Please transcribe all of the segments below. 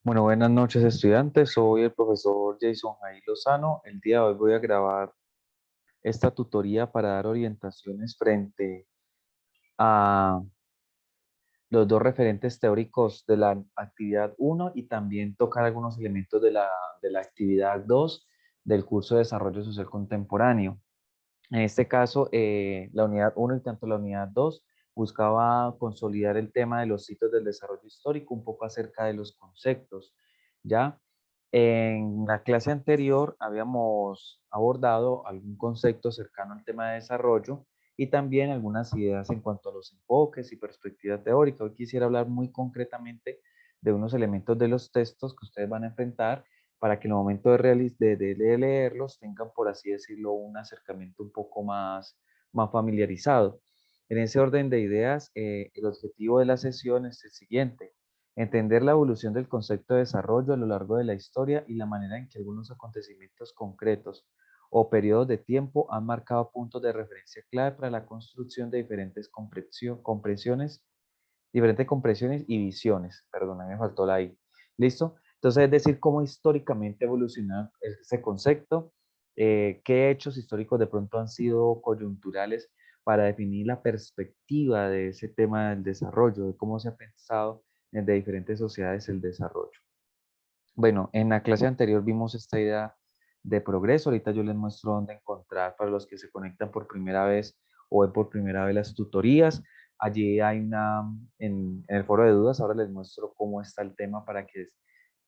Bueno, buenas noches estudiantes, soy el profesor Jason Jair Lozano. El día de hoy voy a grabar esta tutoría para dar orientaciones frente a los dos referentes teóricos de la actividad uno y también tocar algunos elementos de la actividad 2 del curso de Desarrollo Social Contemporáneo. En este caso, la unidad uno y tanto la unidad 2 buscaba consolidar el tema de los hitos del desarrollo histórico, un poco acerca de los conceptos, ¿ya? En la clase anterior habíamos abordado algún concepto cercano al tema de desarrollo y también algunas ideas en cuanto a los enfoques y perspectivas teóricas. Hoy quisiera hablar muy concretamente de unos elementos de los textos que ustedes van a enfrentar para que en el momento de leerlos tengan, por así decirlo, un acercamiento un poco más familiarizado. En ese orden de ideas, el objetivo de la sesión es el siguiente: entender la evolución del concepto de desarrollo a lo largo de la historia y la manera en que algunos acontecimientos concretos o periodos de tiempo han marcado puntos de referencia clave para la construcción de diferentes compresiones y visiones. Perdón, me faltó la I. ¿Listo? Entonces, es decir, cómo históricamente evolucionó ese concepto, qué hechos históricos de pronto han sido coyunturales para definir la perspectiva de ese tema del desarrollo, de cómo se ha pensado de diferentes sociedades el desarrollo. Bueno, en la clase anterior vimos esta idea de progreso. Ahorita yo les muestro dónde encontrar para los que se conectan por primera vez o ven por primera vez las tutorías. Allí hay en el foro de dudas, ahora les muestro cómo está el tema para que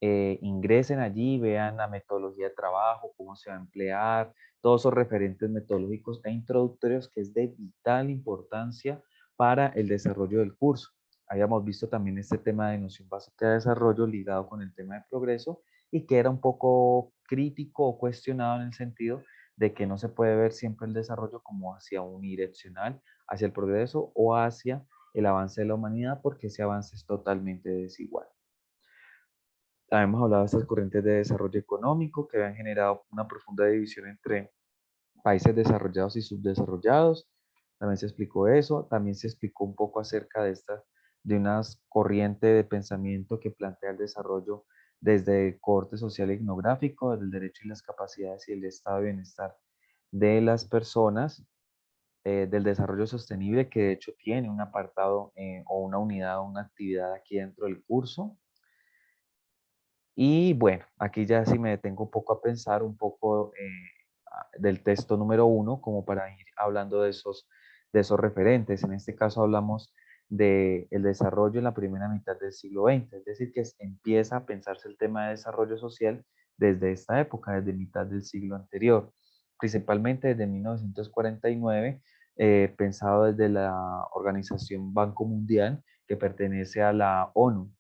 ingresen allí, vean la metodología de trabajo, cómo se va a emplear, todos esos referentes metodológicos e introductorios que es de vital importancia para el desarrollo del curso. Habíamos visto también este tema de noción básica de desarrollo ligado con el tema de progreso y que era un poco crítico o cuestionado en el sentido de que no se puede ver siempre el desarrollo como hacia unidireccional, hacia el progreso o hacia el avance de la humanidad, porque ese avance es totalmente desigual. También hemos hablado de estas corrientes de desarrollo económico que han generado una profunda división entre países desarrollados y subdesarrollados. También se explicó eso. También se explicó un poco acerca de unas corrientes de pensamiento que plantea el desarrollo desde el corte social y etnográfico, desde el derecho y las capacidades y el estado de bienestar de las personas, del desarrollo sostenible, que de hecho tiene un apartado o una unidad o una actividad aquí dentro del curso. Y bueno, aquí ya sí me detengo un poco a pensar un poco del texto número uno, como para ir hablando de esos referentes. En este caso hablamos del desarrollo en la primera mitad del siglo XX, es decir, que empieza a pensarse el tema de desarrollo social desde esta época, desde mitad del siglo anterior, principalmente desde 1949, pensado desde la Organización Banco Mundial, que pertenece a la ONU.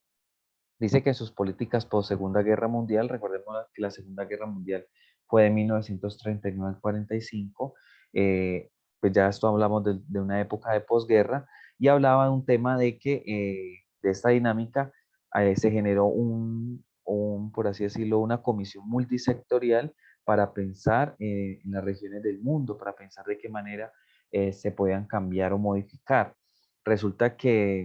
Dice que sus políticas post Segunda Guerra Mundial, recordemos que la Segunda Guerra Mundial fue de 1939 al 45, pues ya esto hablamos de una época de posguerra, y hablaba de un tema de que de esta dinámica se generó por así decirlo, una comisión multisectorial para pensar en las regiones del mundo, para pensar de qué manera se podían cambiar o modificar. Resulta que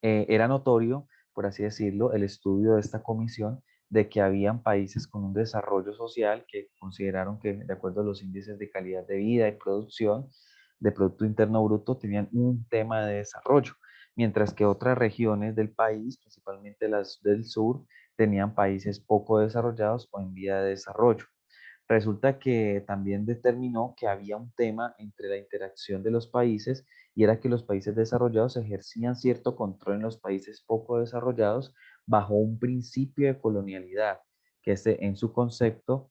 era notorio, por así decirlo, el estudio de esta comisión de que habían países con un desarrollo social que consideraron que, de acuerdo a los índices de calidad de vida y producción, de Producto Interno Bruto, tenían un tema de desarrollo, mientras que otras regiones del país, principalmente las del sur, tenían países poco desarrollados o en vía de desarrollo. Resulta que también determinó que había un tema entre la interacción de los países y era que los países desarrollados ejercían cierto control en los países poco desarrollados bajo un principio de colonialidad, que es en su concepto,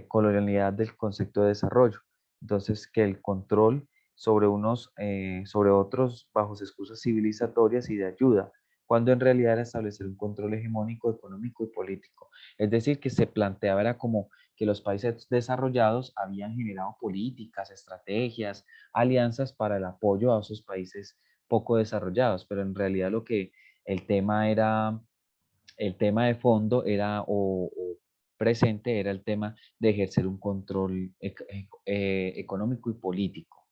colonialidad del concepto de desarrollo. Entonces, que el control sobre otros bajo excusas civilizatorias y de ayuda, cuando en realidad era establecer un control hegemónico, económico y político. Es decir, que se planteaba era como que los países desarrollados habían generado políticas, estrategias, alianzas para el apoyo a esos países poco desarrollados, pero en realidad el tema era, el tema de fondo era o presente era el tema de ejercer un control económico y político.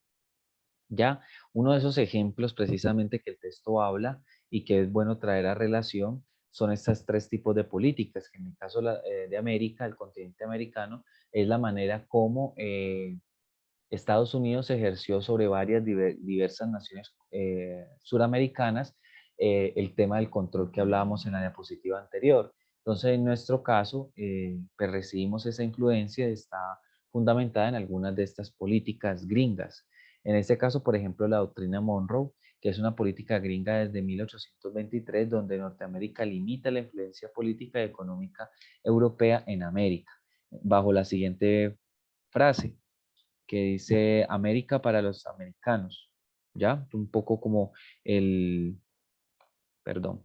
Ya, uno de esos ejemplos precisamente que el texto habla y que es bueno traer a relación son estos tres tipos de políticas, que en el caso de América, el continente americano, es la manera como Estados Unidos ejerció sobre varias diversas naciones suramericanas el tema del control que hablábamos en la diapositiva anterior. Entonces, en nuestro caso, pues recibimos esa influencia, está fundamentada en algunas de estas políticas gringas. En este caso, por ejemplo, la doctrina Monroe, que es una política gringa desde 1823, donde Norteamérica limita la influencia política y económica europea en América, bajo la siguiente frase: que dice América para los americanos, ¿ya? Un poco como el, perdón,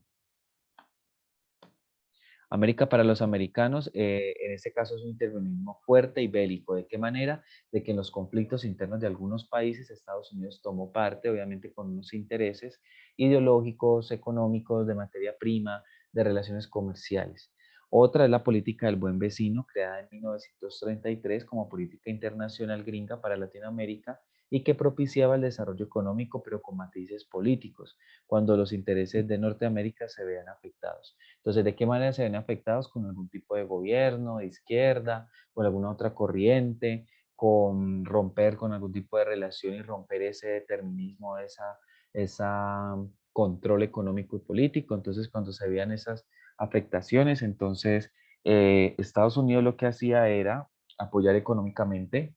América para los americanos, en este caso es un intervencionismo fuerte y bélico. ¿De qué manera? De que en los conflictos internos de algunos países Estados Unidos tomó parte, obviamente con unos intereses ideológicos, económicos, de materia prima, de relaciones comerciales. Otra es la política del buen vecino, creada en 1933 como política internacional gringa para Latinoamérica y que propiciaba el desarrollo económico, pero con matices políticos, cuando los intereses de Norteamérica se vean afectados. Entonces, ¿de qué manera se ven afectados? Con algún tipo de gobierno de izquierda, con alguna otra corriente, con romper con algún tipo de relación y romper ese determinismo, esa control económico y político. Entonces, cuando se veían esas afectaciones, entonces Estados Unidos lo que hacía era apoyar económicamente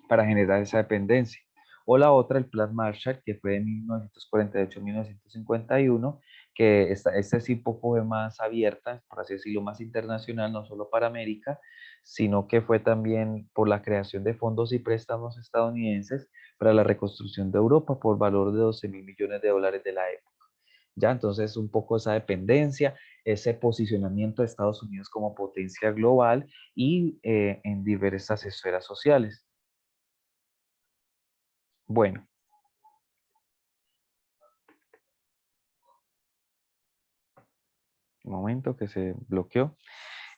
para generar esa dependencia. O la otra, el Plan Marshall, que fue de 1948 a 1951, que esta sí poco fue más abierta, por así decirlo, más internacional, no solo para América, sino que fue también por la creación de fondos y préstamos estadounidenses para la reconstrucción de Europa por valor de 12.000 millones de dólares de la época. Ya, entonces un poco esa dependencia, ese posicionamiento de Estados Unidos como potencia global y en diversas esferas sociales. Bueno, un momento que se bloqueó.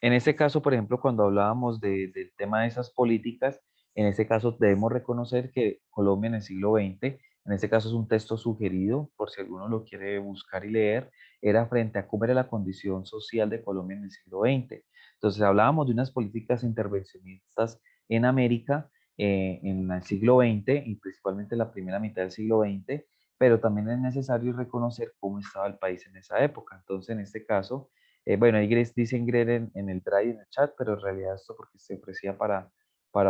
En este caso, por ejemplo, cuando hablábamos del tema de esas políticas, en este caso debemos reconocer que Colombia en el siglo XX, en este caso es un texto sugerido, por si alguno lo quiere buscar y leer, era frente a cómo era la condición social de Colombia en el siglo XX. Entonces hablábamos de unas políticas intervencionistas en América en el siglo XX y principalmente en la primera mitad del siglo XX, pero también es necesario reconocer cómo estaba el país en esa época. Entonces, en este caso, bueno, ahí dice Ingrid en el Drive, en el chat, pero en realidad esto porque se ofrecía para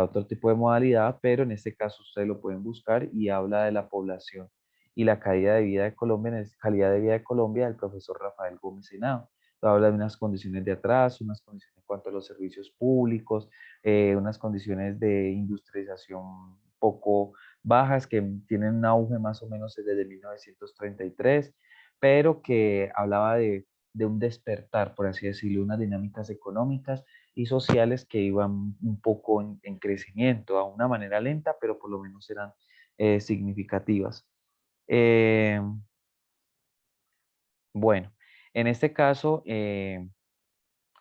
otro tipo de modalidad, pero en este caso ustedes lo pueden buscar y habla de la población y la calidad de vida de Colombia, calidad de vida de Colombia del profesor Rafael Gómez Henao. Habla de unas condiciones de atraso, unas condiciones en cuanto a los servicios públicos, unas condiciones de industrialización poco bajas que tienen un auge más o menos desde 1933, pero que hablaba de un despertar, por así decirlo, unas dinámicas económicas y sociales que iban un poco en crecimiento, a una manera lenta, pero por lo menos eran significativas. Eh, bueno, en este caso,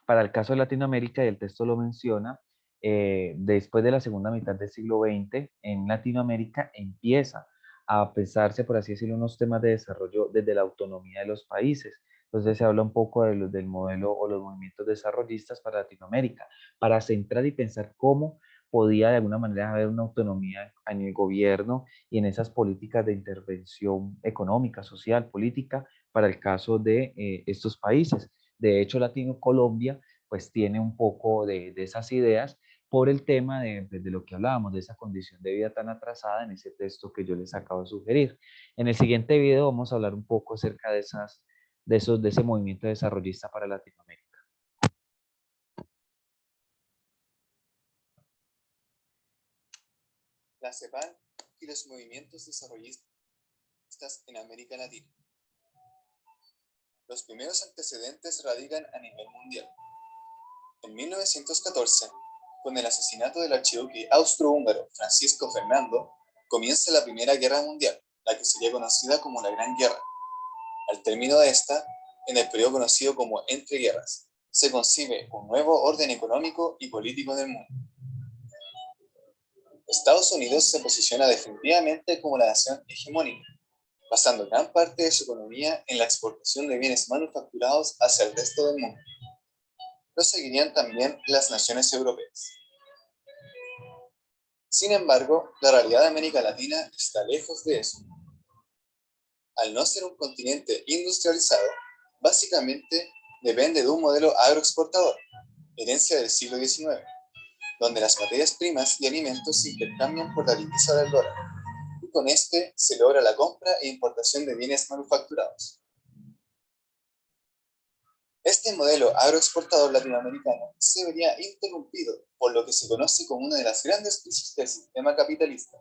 para el caso de Latinoamérica, y el texto lo menciona, después de la segunda mitad del siglo XX, en Latinoamérica empieza a pensarse, por así decirlo, unos temas de desarrollo desde la autonomía de los países. Entonces se habla un poco del modelo o los movimientos desarrollistas para Latinoamérica, para centrar y pensar cómo podía de alguna manera haber una autonomía en el gobierno y en esas políticas de intervención económica, social, política, para el caso de estos países. De hecho, Latino Colombia pues tiene un poco de esas ideas por el tema de lo que hablábamos, de esa condición de vida tan atrasada en ese texto que yo les acabo de sugerir. En el siguiente video vamos a hablar un poco acerca de ese movimiento desarrollista para Latinoamérica. La CEPAL y los movimientos desarrollistas en América Latina. Los primeros antecedentes radican a nivel mundial. En 1914, con el asesinato del archiduque austrohúngaro Francisco Fernando, comienza la Primera Guerra Mundial, la que sería conocida como la Gran Guerra. Al término de esta, en el periodo conocido como entreguerras, se concibe un nuevo orden económico y político del mundo. Estados Unidos se posiciona definitivamente como la nación hegemónica. basando gran parte de su economía en la exportación de bienes manufacturados hacia el resto del mundo. Lo seguirían también las naciones europeas. Sin embargo, la realidad de América Latina está lejos de eso. Al no ser un continente industrializado, básicamente depende de un modelo agroexportador, herencia del siglo XIX, donde las materias primas y alimentos se intercambian por la divisa del dólar, y con este se logra la compra e importación de bienes manufacturados. Este modelo agroexportador latinoamericano se vería interrumpido por lo que se conoce como una de las grandes crisis del sistema capitalista,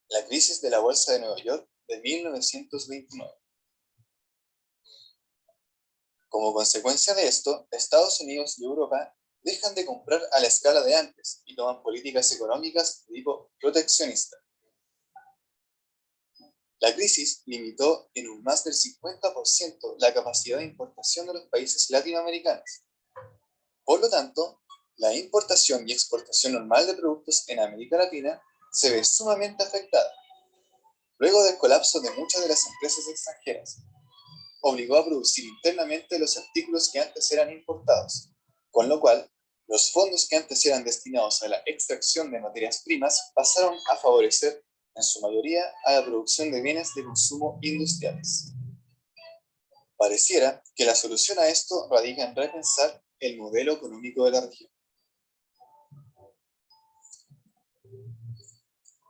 la crisis de la Bolsa de Nueva York de 1929. Como consecuencia de esto, Estados Unidos y Europa dejan de comprar a la escala de antes y toman políticas económicas de tipo proteccionista. La crisis limitó en un más del 50% la capacidad de importación de los países latinoamericanos. Por lo tanto, la importación y exportación normal de productos en América Latina se ve sumamente afectada. Luego del colapso de muchas de las empresas extranjeras, obligó a producir internamente los artículos que antes eran importados, con lo cual los fondos que antes eran destinados a la extracción de materias primas pasaron a favorecer, en su mayoría, a la producción de bienes de consumo industriales. Pareciera que la solución a esto radica en repensar el modelo económico de la región.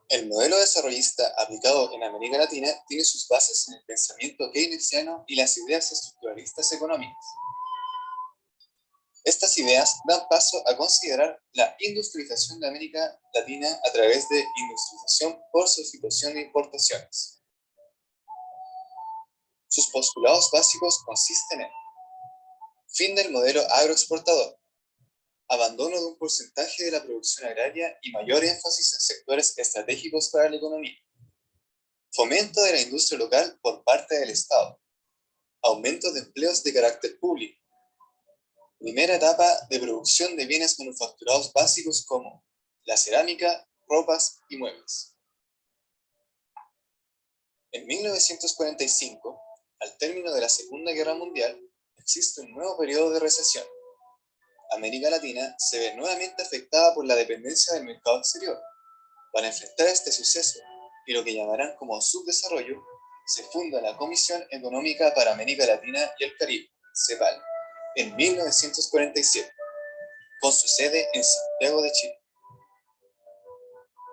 El modelo desarrollista aplicado en América Latina tiene sus bases en el pensamiento keynesiano y las ideas estructuralistas económicas. Estas ideas dan paso a considerar la industrialización de América Latina a través de industrialización por sustitución de importaciones. Sus postulados básicos consisten en fin del modelo agroexportador, abandono de un porcentaje de la producción agraria y mayor énfasis en sectores estratégicos para la economía, fomento de la industria local por parte del Estado, aumento de empleos de carácter público, primera etapa de producción de bienes manufacturados básicos como la cerámica, ropas y muebles. En 1945, al término de la Segunda Guerra Mundial, existe un nuevo periodo de recesión. América Latina se ve nuevamente afectada por la dependencia del mercado exterior. Para enfrentar este suceso y lo que llamarán como subdesarrollo, se funda la Comisión Económica para América Latina y el Caribe, CEPAL, en 1947, con su sede en Santiago de Chile.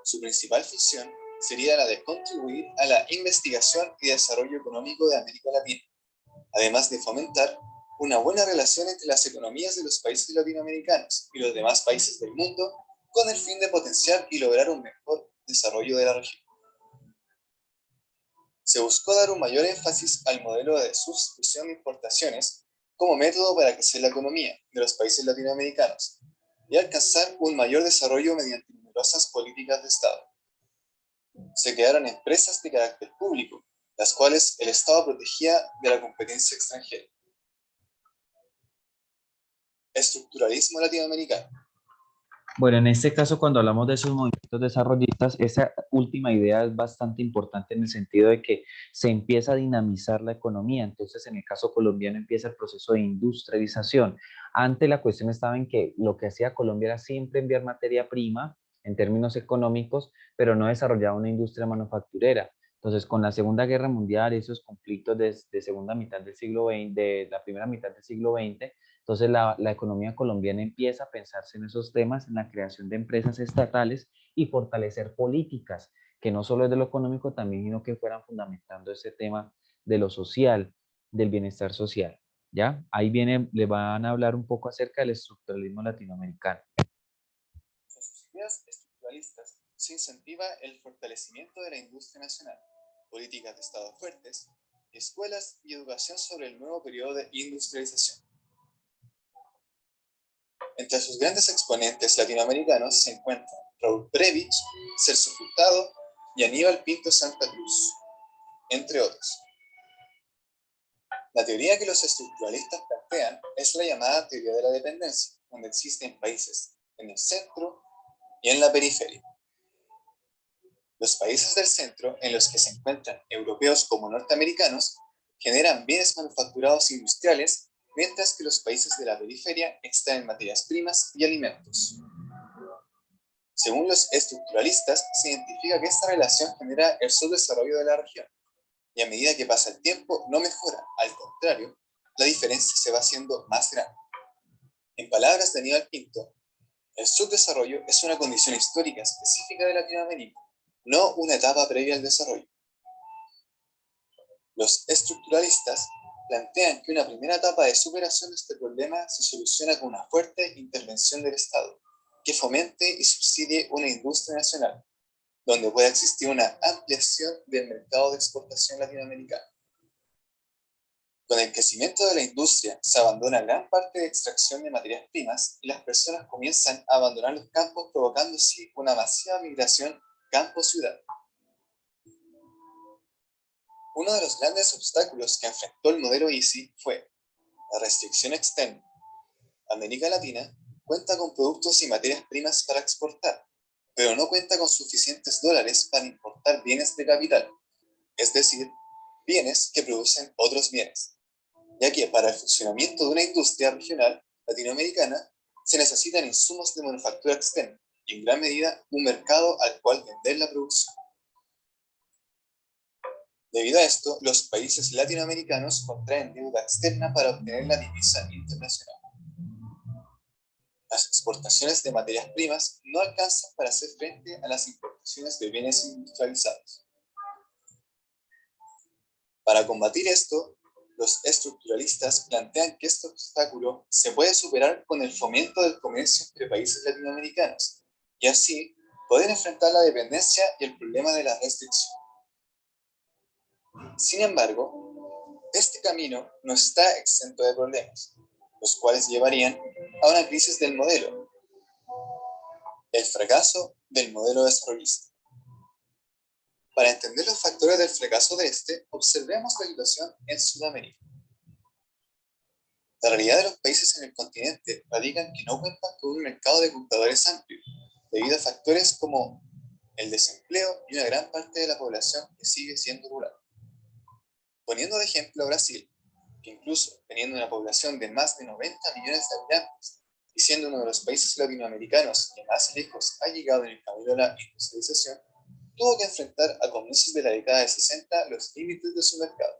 Su principal función sería la de contribuir a la investigación y desarrollo económico de América Latina, además de fomentar una buena relación entre las economías de los países latinoamericanos y los demás países del mundo, con el fin de potenciar y lograr un mejor desarrollo de la región. Se buscó dar un mayor énfasis al modelo de sustitución de importaciones como método para crecer la economía de los países latinoamericanos y alcanzar un mayor desarrollo mediante numerosas políticas de Estado. Se crearon empresas de carácter público, las cuales el Estado protegía de la competencia extranjera. Estructuralismo latinoamericano. Bueno, en este caso, cuando hablamos de esos movimientos desarrollistas, esa última idea es bastante importante en el sentido de que se empieza a dinamizar la economía. Entonces, en el caso colombiano empieza el proceso de industrialización. Antes la cuestión estaba en que lo que hacía Colombia era siempre enviar materia prima en términos económicos, pero no desarrollaba una industria manufacturera. Entonces, con la Segunda Guerra Mundial, esos conflictos de segunda mitad del siglo XX, de la primera mitad del siglo XX, entonces la economía colombiana empieza a pensarse en esos temas, en la creación de empresas estatales y fortalecer políticas, que no solo es de lo económico también, sino que fueran fundamentando ese tema de lo social, del bienestar social. ¿Ya? Ahí viene, le van a hablar un poco acerca del estructuralismo latinoamericano. Con sus ideas estructuralistas se incentiva el fortalecimiento de la industria nacional, políticas de Estado fuertes, escuelas y educación sobre el nuevo periodo de industrialización. Entre sus grandes exponentes latinoamericanos se encuentran Raúl Previch, Celso Furtado y Aníbal Pinto Santa Cruz, entre otros. La teoría que los estructuralistas plantean es la llamada teoría de la dependencia, donde existen países en el centro y en la periferia. Los países del centro, en los que se encuentran europeos como norteamericanos, generan bienes manufacturados industriales, mientras que los países de la periferia extraen materias primas y alimentos. Según los estructuralistas, se identifica que esta relación genera el subdesarrollo de la región, y a medida que pasa el tiempo no mejora, al contrario, la diferencia se va haciendo más grande. En palabras de Aníbal Pinto, el subdesarrollo es una condición histórica específica de Latinoamérica, no una etapa previa al desarrollo. Los estructuralistas plantean que una primera etapa de superación de este problema se soluciona con una fuerte intervención del Estado, que fomente y subsidie una industria nacional, donde pueda existir una ampliación del mercado de exportación latinoamericano. Con el crecimiento de la industria se abandona gran parte de extracción de materias primas y las personas comienzan a abandonar los campos, provocando así una masiva migración campo-ciudad. Uno de los grandes obstáculos que enfrentó el modelo ISI fue la restricción externa. América Latina cuenta con productos y materias primas para exportar, pero no cuenta con suficientes dólares para importar bienes de capital, es decir, bienes que producen otros bienes, ya que para el funcionamiento de una industria regional latinoamericana se necesitan insumos de manufactura externa y en gran medida un mercado al cual vender la producción. Debido a esto, los países latinoamericanos contraen deuda externa para obtener la divisa internacional. Las exportaciones de materias primas no alcanzan para hacer frente a las importaciones de bienes industrializados. Para combatir esto, los estructuralistas plantean que este obstáculo se puede superar con el fomento del comercio entre países latinoamericanos y así poder enfrentar la dependencia y el problema de la restricción. Sin embargo, este camino no está exento de problemas, los cuales llevarían a una crisis del modelo, el fracaso del modelo desarrollista. Para entender los factores del fracaso de este, observemos la situación en Sudamérica. La realidad de los países en el continente radica en que no cuentan con un mercado de compradores amplio, debido a factores como el desempleo y una gran parte de la población que sigue siendo rural. Poniendo de ejemplo a Brasil, que incluso teniendo una población de más de 90 millones de habitantes y siendo uno de los países latinoamericanos que más lejos ha llegado en el camino de la industrialización, tuvo que enfrentar a comienzos de la década de 60 los límites de su mercado.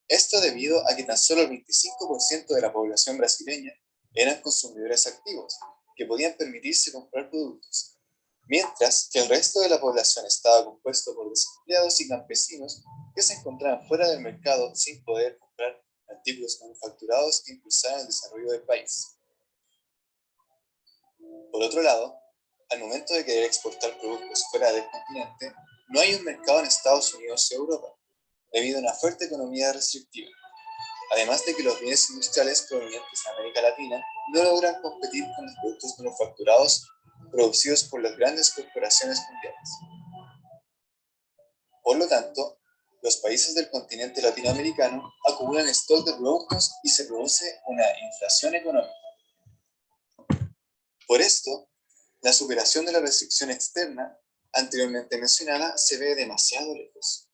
Esto debido a que tan solo el 25% de la población brasileña eran consumidores activos, que podían permitirse comprar productos, mientras que el resto de la población estaba compuesto por desempleados y campesinos que se encontraban fuera del mercado sin poder comprar artículos manufacturados que impulsaran el desarrollo del país. Por otro lado, al momento de querer exportar productos fuera del continente, no hay un mercado en Estados Unidos y Europa, debido a una fuerte economía restrictiva, además de que los bienes industriales provenientes de América Latina no logran competir con los productos manufacturados producidos por las grandes corporaciones mundiales. Por lo tanto, los países del continente latinoamericano acumulan stock de productos y se produce una inflación económica. Por esto, la superación de la restricción externa anteriormente mencionada se ve demasiado lejos.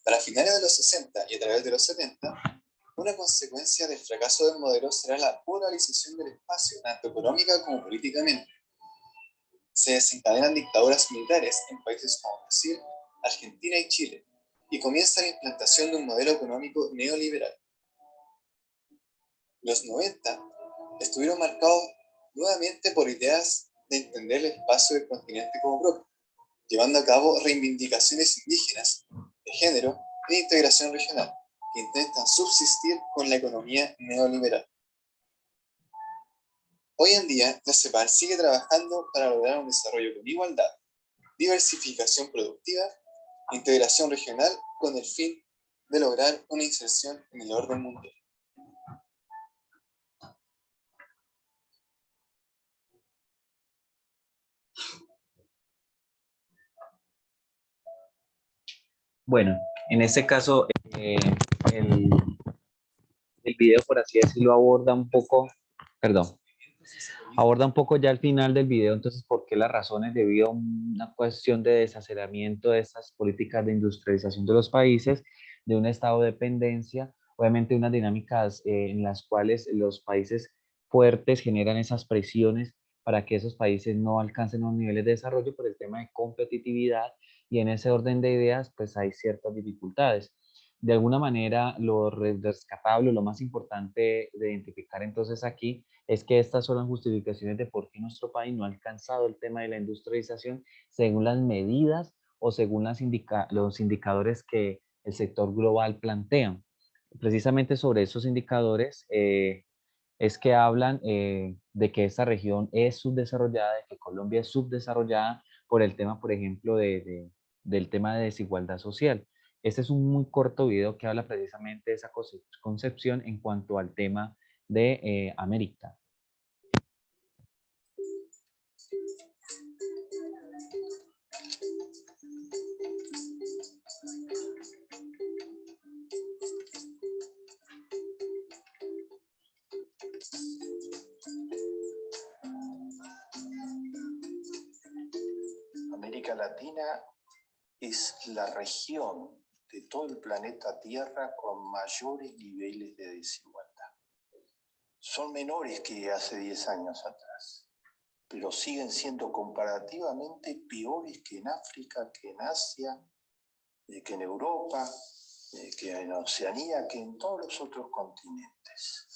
Para finales de los 60 y a través de los 70, una consecuencia del fracaso del modelo será la polarización del espacio, tanto económica como políticamente. Se desencadenan dictaduras militares en países como Brasil, Argentina y Chile, y comienza la implantación de un modelo económico neoliberal. Los 90 estuvieron marcados nuevamente por ideas de entender el espacio del continente como propio, llevando a cabo reivindicaciones indígenas, de género y de integración regional, que intentan subsistir con la economía neoliberal. Hoy en día, la CEPAL sigue trabajando para lograr un desarrollo con igualdad, diversificación productiva e integración regional con el fin de lograr una inserción en el orden mundial. Bueno, en este caso, el, el video, por así decirlo, aborda un poco, perdón, Aborda un poco ya al final del video, entonces, por qué las razones debido a una cuestión de desaceleramiento de estas políticas de industrialización de los países, de un estado de dependencia, obviamente unas dinámicas en las cuales los países fuertes generan esas presiones para que esos países no alcancen los niveles de desarrollo por el tema de competitividad, y en ese orden de ideas, pues hay ciertas dificultades. De alguna manera, lo rescatable, lo más importante de identificar entonces aquí es que estas son las justificaciones de por qué nuestro país no ha alcanzado el tema de la industrialización según las medidas o según los indicadores que el sector global plantea. Precisamente sobre esos indicadores es que hablan de que esta región es subdesarrollada, de que Colombia es subdesarrollada por el tema, por ejemplo, del tema de desigualdad social. Este es un muy corto video que habla precisamente de esa concepción en cuanto al tema de América. América Latina es la región de todo el planeta Tierra con mayores niveles de desigualdad. Son menores que hace 10 años atrás, pero siguen siendo comparativamente peores que en África, que en Asia, que en Europa, que en Oceanía, que en todos los otros continentes.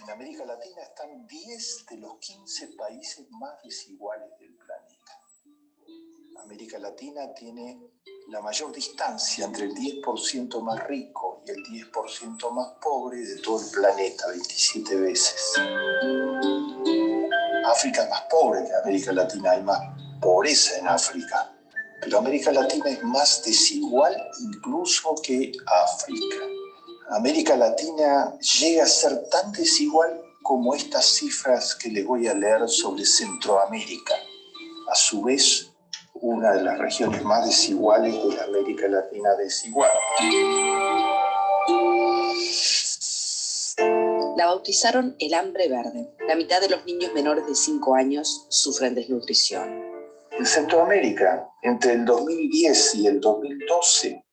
En América Latina están 10 de los 15 países más desiguales del planeta. América Latina tiene la mayor distancia entre el 10% más rico y el 10% más pobre de todo el planeta, 27 veces. África es más pobre que América Latina, hay más pobreza en África, pero América Latina es más desigual incluso que África. América Latina llega a ser tan desigual como estas cifras que les voy a leer sobre Centroamérica. A su vez, una de las regiones más desiguales de la América Latina desigual. La bautizaron el hambre verde. La mitad de los niños menores de 5 años sufren desnutrición. En Centroamérica, entre el 2010 y el 2012,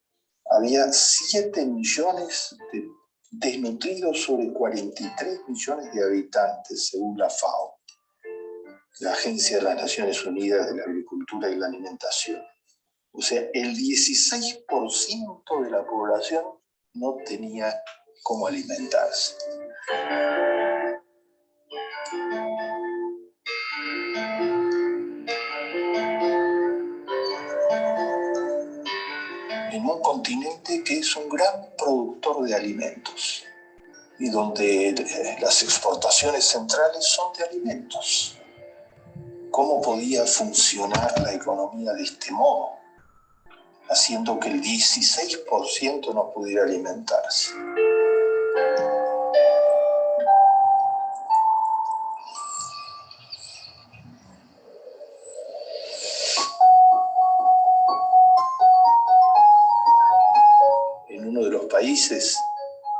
había 7 millones de desnutridos sobre 43 millones de habitantes, según la FAO, la Agencia de las Naciones Unidas de la Agricultura y la Alimentación. O sea, el 16% de la población no tenía cómo alimentarse. En un continente que es un gran productor de alimentos y donde las exportaciones centrales son de alimentos. ¿Cómo podía funcionar la economía de este modo, haciendo que el 16% no pudiera alimentarse? En uno de los países,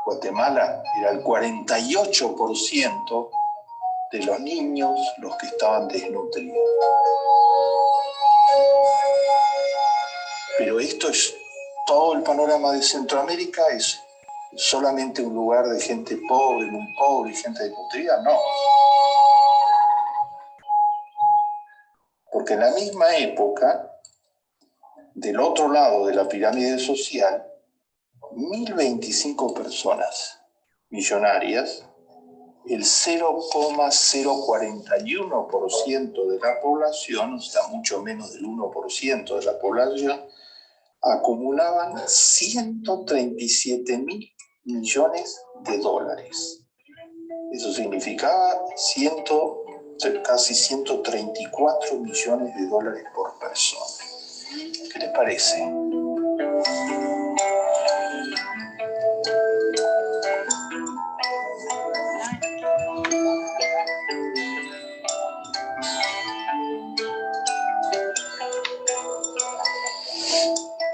Guatemala, era el 48% de los niños los que estaban desnutridos. Pero esto es todo el panorama de Centroamérica, es solamente un lugar de gente pobre, muy pobre y gente desnutrida, no. Porque en la misma época, del otro lado de la pirámide social, 1025 personas millonarias, el 0,041% de la población, o sea, mucho menos del 1% de la población, acumulaban 137 mil millones de dólares. Eso significaba casi 134 millones de dólares por persona. ¿Qué les parece?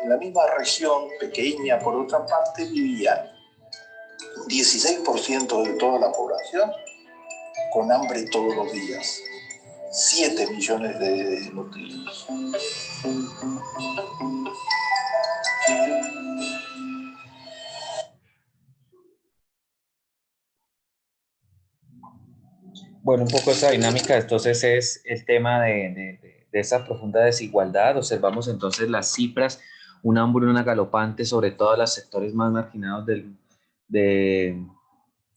En la misma región, pequeña por otra parte, vivían 16% de toda la población con hambre todos los días. 7 millones de desnutridos. Bueno, un poco esa dinámica, entonces es el tema de esa profunda desigualdad. Observamos entonces las cifras, una hambruna galopante sobre todo en los sectores más marginados de-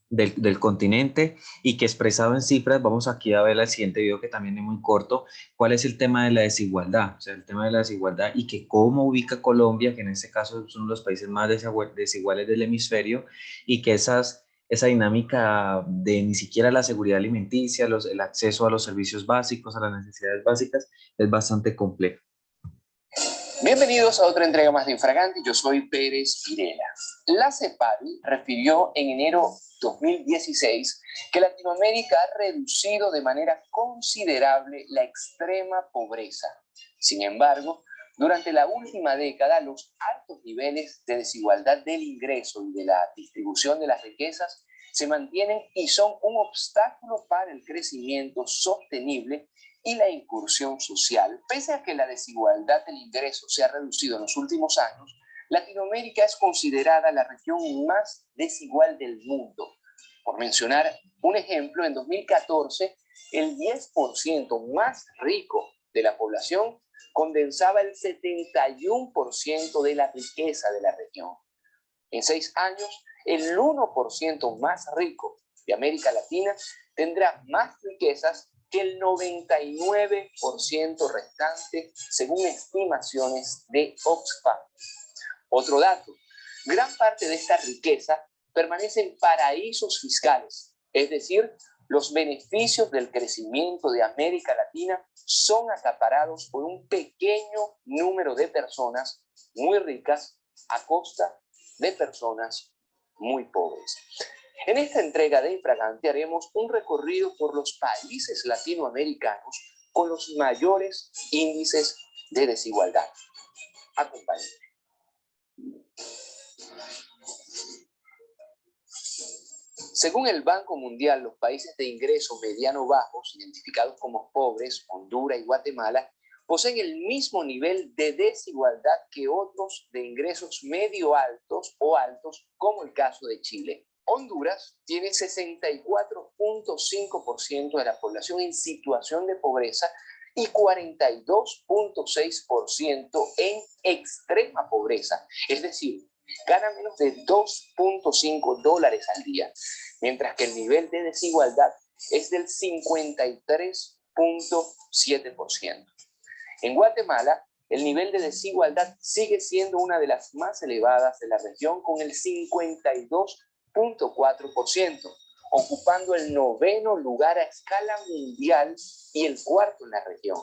del continente y que expresado en cifras, vamos aquí a ver el siguiente video que también es muy corto, cuál es el tema de la desigualdad, o sea, el tema de la desigualdad y que cómo ubica Colombia, que en este caso es uno de los países más desiguales del hemisferio y que esa dinámica de ni siquiera la seguridad alimenticia, el acceso a los servicios básicos, a las necesidades básicas, es bastante complejo. Bienvenidos a otra entrega más de Infraganti, yo soy Pérez Pirela. La CEPAL refirió en enero 2016 que Latinoamérica ha reducido de manera considerable la extrema pobreza. Sin embargo, durante la última década, los altos niveles de desigualdad del ingreso y de la distribución de las riquezas se mantienen y son un obstáculo para el crecimiento sostenible y la incursión social. Pese a que la desigualdad del ingreso se ha reducido en los últimos años, Latinoamérica es considerada la región más desigual del mundo. Por mencionar un ejemplo, en 2014, el 10% más rico de la población condensaba el 71% de la riqueza de la región. En 6 años, el 1% más rico de América Latina tendrá más riquezas que el 99% restante, según estimaciones de Oxfam. Otro dato, gran parte de esta riqueza permanece en paraísos fiscales, es decir, los beneficios del crecimiento de América Latina son acaparados por un pequeño número de personas muy ricas a costa de personas muy pobres. En esta entrega de Infraganti haremos un recorrido por los países latinoamericanos con los mayores índices de desigualdad. Acompáñenme. Según el Banco Mundial, los países de ingresos mediano-bajos, identificados como pobres, Honduras y Guatemala, poseen el mismo nivel de desigualdad que otros de ingresos medio-altos o altos, como el caso de Chile. Honduras tiene 64.5% de la población en situación de pobreza y 42.6% en extrema pobreza, es decir, gana menos de $2.5 al día, mientras que el nivel de desigualdad es del 53.7%. En Guatemala, el nivel de desigualdad sigue siendo una de las más elevadas de la región, con el 52.4%, ocupando el 9º lugar a escala mundial y el 4º en la región.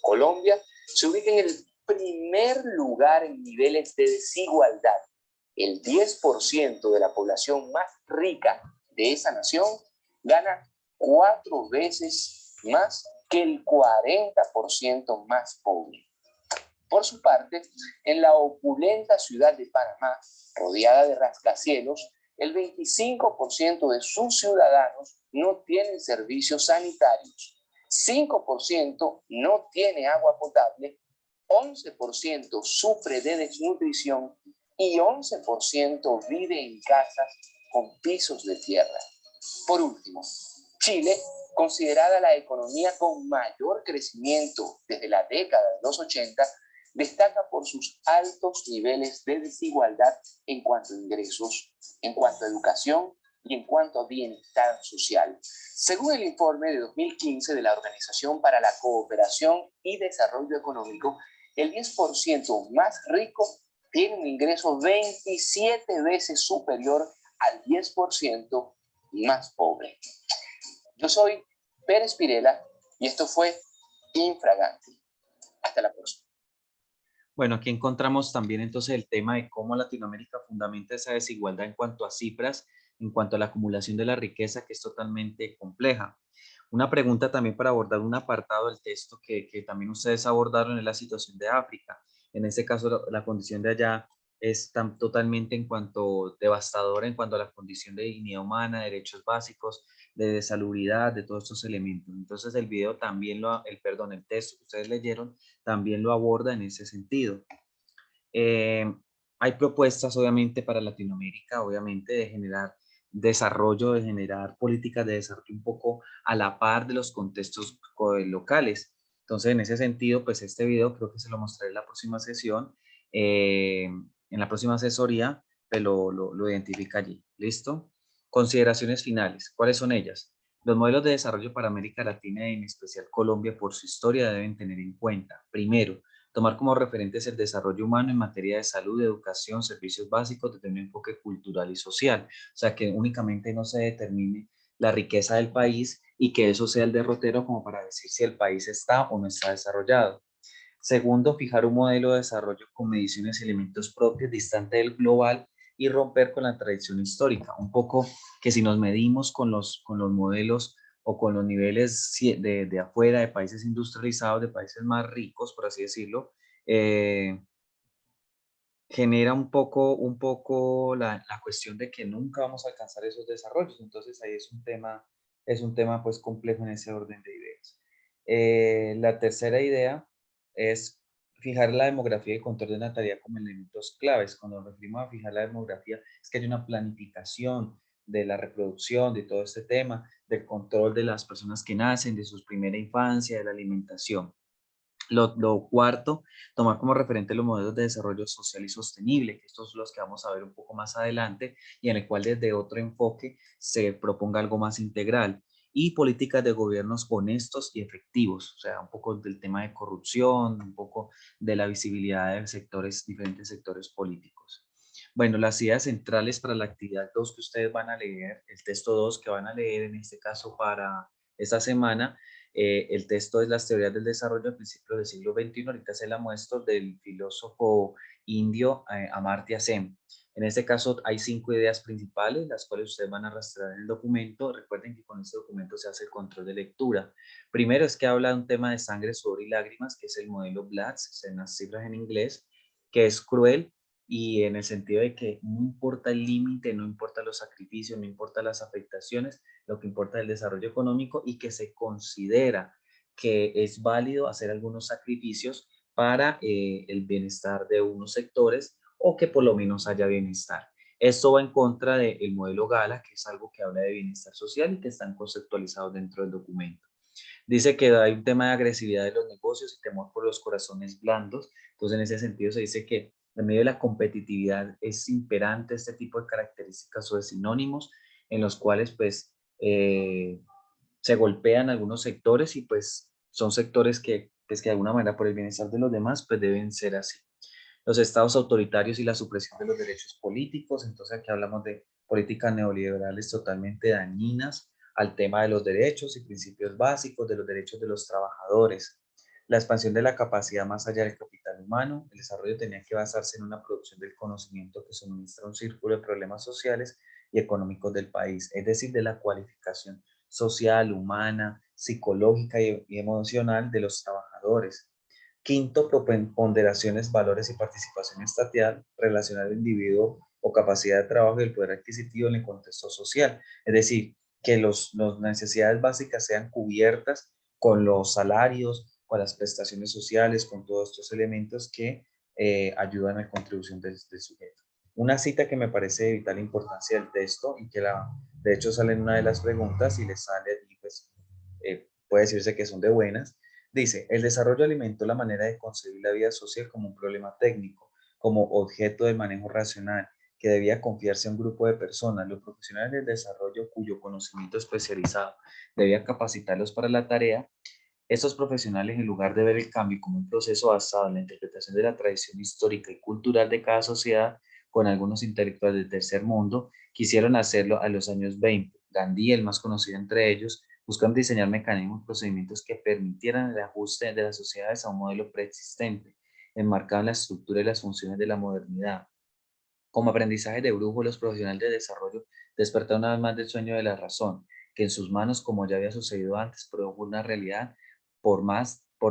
Colombia se ubica en el primer lugar en niveles de desigualdad. El 10% de la población más rica de esa nación gana 4 veces más que el 40% más pobre. Por su parte, en la opulenta ciudad de Panamá, rodeada de rascacielos, el 25% de sus ciudadanos no tienen servicios sanitarios, 5% no tiene agua potable, 11% sufre de desnutrición y 11% vive en casas con pisos de tierra. Por último, Chile, considerada la economía con mayor crecimiento desde la década de los 80, destaca por sus altos niveles de desigualdad en cuanto a ingresos, en cuanto a educación y en cuanto a bienestar social. Según el informe de 2015 de la Organización para la Cooperación y Desarrollo Económico, el 10% más rico tiene un ingreso 27 veces superior al 10% más pobre. Yo soy Pérez Pirela y esto fue Infraganti. Hasta la próxima. Bueno, aquí encontramos también entonces el tema de cómo Latinoamérica fundamenta esa desigualdad en cuanto a cifras, en cuanto a la acumulación de la riqueza, que es totalmente compleja. Una pregunta también para abordar un apartado del texto que también ustedes abordaron es la situación de África. En este caso, la condición de allá es totalmente en cuanto devastadora en cuanto a la condición de dignidad humana, derechos básicos, de salubridad, de todos estos elementos. Entonces el video también el texto que ustedes leyeron también lo aborda en ese sentido. Hay propuestas obviamente para Latinoamérica, obviamente de generar desarrollo, de generar políticas de desarrollo un poco a la par de los contextos locales. Entonces, en ese sentido, pues este video creo que se lo mostraré en la próxima sesión, en la próxima asesoría, pues lo identifica allí. ¿Listo? Consideraciones finales. ¿Cuáles son ellas? Los modelos de desarrollo para América Latina y en especial Colombia por su historia deben tener en cuenta, primero, tomar como referentes el desarrollo humano en materia de salud, educación, servicios básicos desde un enfoque cultural y social. O sea, que únicamente no se determine la riqueza del país y que eso sea el derrotero como para decir si el país está o no está desarrollado. Segundo, fijar un modelo de desarrollo con mediciones y elementos propios, distante del global y romper con la tradición histórica. Un poco que si nos medimos con los modelos o con los niveles de afuera, de países industrializados, de países más ricos, por así decirlo, genera un poco la cuestión de que nunca vamos a alcanzar esos desarrollos. Entonces ahí es un tema pues complejo en ese orden de ideas. La tercera idea es fijar la demografía y control de natalidad como elementos claves. Cuando nos referimos a fijar la demografía, es que hay una planificación de la reproducción, de todo este tema, del control de las personas que nacen, de su primera infancia, de la alimentación. Lo cuarto, tomar como referente los modelos de desarrollo social y sostenible, que estos son los que vamos a ver un poco más adelante y en el cual desde otro enfoque se proponga algo más integral. Y políticas de gobiernos honestos y efectivos, o sea, un poco del tema de corrupción, un poco de la visibilidad de sectores, diferentes sectores políticos. Bueno, las ideas centrales para la actividad 2 que ustedes van a leer, el texto 2 que van a leer en este caso para esta semana, el texto es Las teorías del desarrollo a principios del siglo XXI, ahorita se la muestro, del filósofo indio Amartya Sen. En este caso hay 5 ideas principales, las cuales ustedes van a arrastrar en el documento. Recuerden que con este documento se hace el control de lectura. Primero es que habla de un tema de sangre, sudor y lágrimas, que es el modelo Blatz, en las cifras en inglés, que es cruel y en el sentido de que no importa el límite, no importa los sacrificios, no importa las afectaciones, lo que importa es el desarrollo económico y que se considera que es válido hacer algunos sacrificios para el bienestar de unos sectores o que por lo menos haya bienestar. Esto va en contra del modelo Gala, que es algo que habla de bienestar social y que están conceptualizados dentro del documento. Dice que hay un tema de agresividad de los negocios y temor por los corazones blandos. Entonces, en ese sentido se dice que en medio de la competitividad es imperante este tipo de características o de sinónimos en los cuales pues se golpean algunos sectores y pues son sectores que, pues, que de alguna manera por el bienestar de los demás pues deben ser así. Los estados autoritarios y la supresión de los derechos políticos, entonces aquí hablamos de políticas neoliberales totalmente dañinas al tema de los derechos y principios básicos de los derechos de los trabajadores. La expansión de la capacidad más allá del capital humano, el desarrollo tenía que basarse en una producción del conocimiento que suministra un círculo de problemas sociales y económicos del país, es decir, de la cualificación social, humana, psicológica y emocional de los trabajadores. Quinto, ponderaciones, valores y participación estatal, relacionar al individuo o capacidad de trabajo y el poder adquisitivo en el contexto social. Es decir, que las necesidades básicas sean cubiertas con los salarios, con las prestaciones sociales, con todos estos elementos que ayudan a la contribución del sujeto. Una cita que me parece de vital importancia del texto y que de hecho sale en una de las preguntas y les sale allí, pues puede decirse que son de buenas. Dice, el desarrollo alimentó la manera de concebir la vida social como un problema técnico, como objeto de manejo racional, que debía confiarse a un grupo de personas, los profesionales del desarrollo cuyo conocimiento especializado debía capacitarlos para la tarea. Estos profesionales, en lugar de ver el cambio como un proceso basado en la interpretación de la tradición histórica y cultural de cada sociedad, con algunos intelectuales del tercer mundo, quisieron hacerlo a los años 20. Gandhi, el más conocido entre ellos, buscan diseñar mecanismos y procedimientos que permitieran el ajuste de las sociedades a un modelo preexistente, enmarcado en la estructura y las funciones de la modernidad. Como aprendizaje de brujo, los profesionales de desarrollo despertaron una vez más del sueño de la razón, que en sus manos, como ya había sucedido antes, produjo una realidad por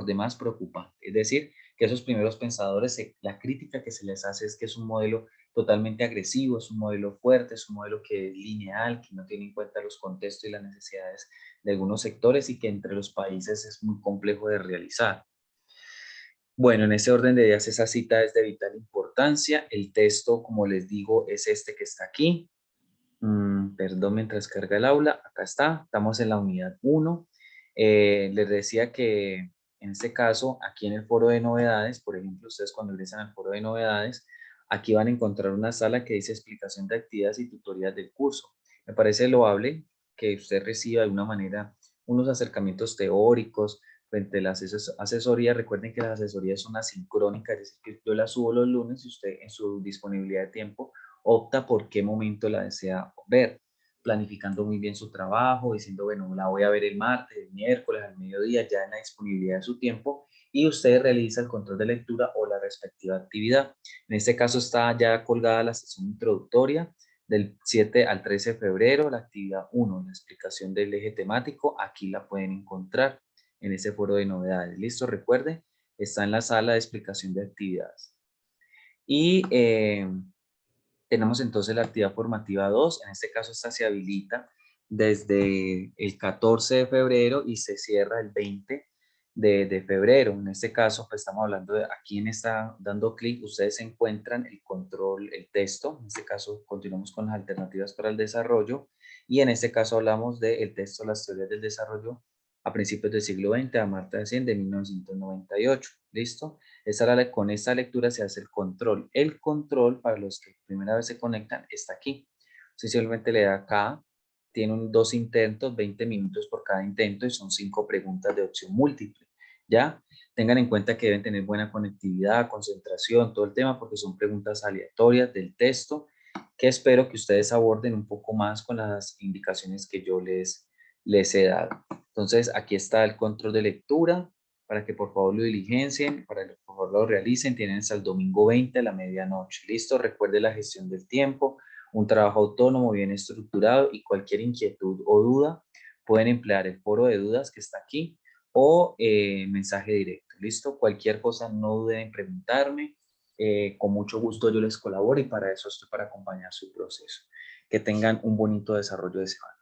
demás preocupante. Es decir, que esos primeros pensadores, la crítica que se les hace es que es un modelo totalmente agresivo, es un modelo fuerte, es un modelo que es lineal, que no tiene en cuenta los contextos y las necesidades de algunos sectores y que entre los países es muy complejo de realizar. Bueno, en ese orden de ideas, esa cita es de vital importancia. El texto, como les digo, es este que está aquí. Perdón, mientras carga el aula, acá está, estamos en la unidad 1. Les decía que en este caso, aquí en el foro de novedades, por ejemplo, ustedes cuando ingresan al foro de novedades, aquí van a encontrar una sala que dice explicación de actividades y tutorías del curso. Me parece loable que usted reciba de una manera unos acercamientos teóricos frente a la asesoría. Recuerden que las asesorías son asincrónicas, es decir, que yo las subo los lunes y usted en su disponibilidad de tiempo opta por qué momento la desea ver, planificando muy bien su trabajo, diciendo, bueno, la voy a ver el martes, el miércoles, al mediodía, ya en la disponibilidad de su tiempo, y usted realiza el control de lectura o la respectiva actividad. En este caso está ya colgada la sesión introductoria del 7 al 13 de febrero, la actividad 1, la explicación del eje temático, aquí la pueden encontrar en ese foro de novedades. ¿Listo? Recuerde, está en la sala de explicación de actividades. Y tenemos entonces la actividad formativa 2, en este caso esta se habilita desde el 14 de febrero y se cierra el 20 de febrero. En este caso, pues estamos hablando de aquí en esta, dando clic, ustedes encuentran el control, el texto. En este caso, continuamos con las alternativas para el desarrollo. Y en este caso hablamos del texto Las teorías del desarrollo a principios del siglo XX, a Marta de Sien, de 1998. ¿Listo? Con esta lectura se hace el control. El control, para los que primera vez se conectan, está aquí. Usted simplemente le da acá, tiene 2 intentos, 20 minutos por cada intento y son 5 preguntas de opción múltiple. ¿Ya? Tengan en cuenta que deben tener buena conectividad, concentración, todo el tema, porque son preguntas aleatorias del texto que espero que ustedes aborden un poco más con las indicaciones que yo les he dado. Entonces, aquí está el control de lectura, para que por favor lo diligencien, para que por favor lo realicen. Tienen hasta el domingo 20 a la medianoche. Listo, recuerde la gestión del tiempo, un trabajo autónomo bien estructurado, y cualquier inquietud o duda pueden emplear el foro de dudas que está aquí o mensaje directo. Listo, cualquier cosa no duden en preguntarme. Con mucho gusto yo les colaboro y para eso estoy, para acompañar su proceso. Que tengan un bonito desarrollo de semana.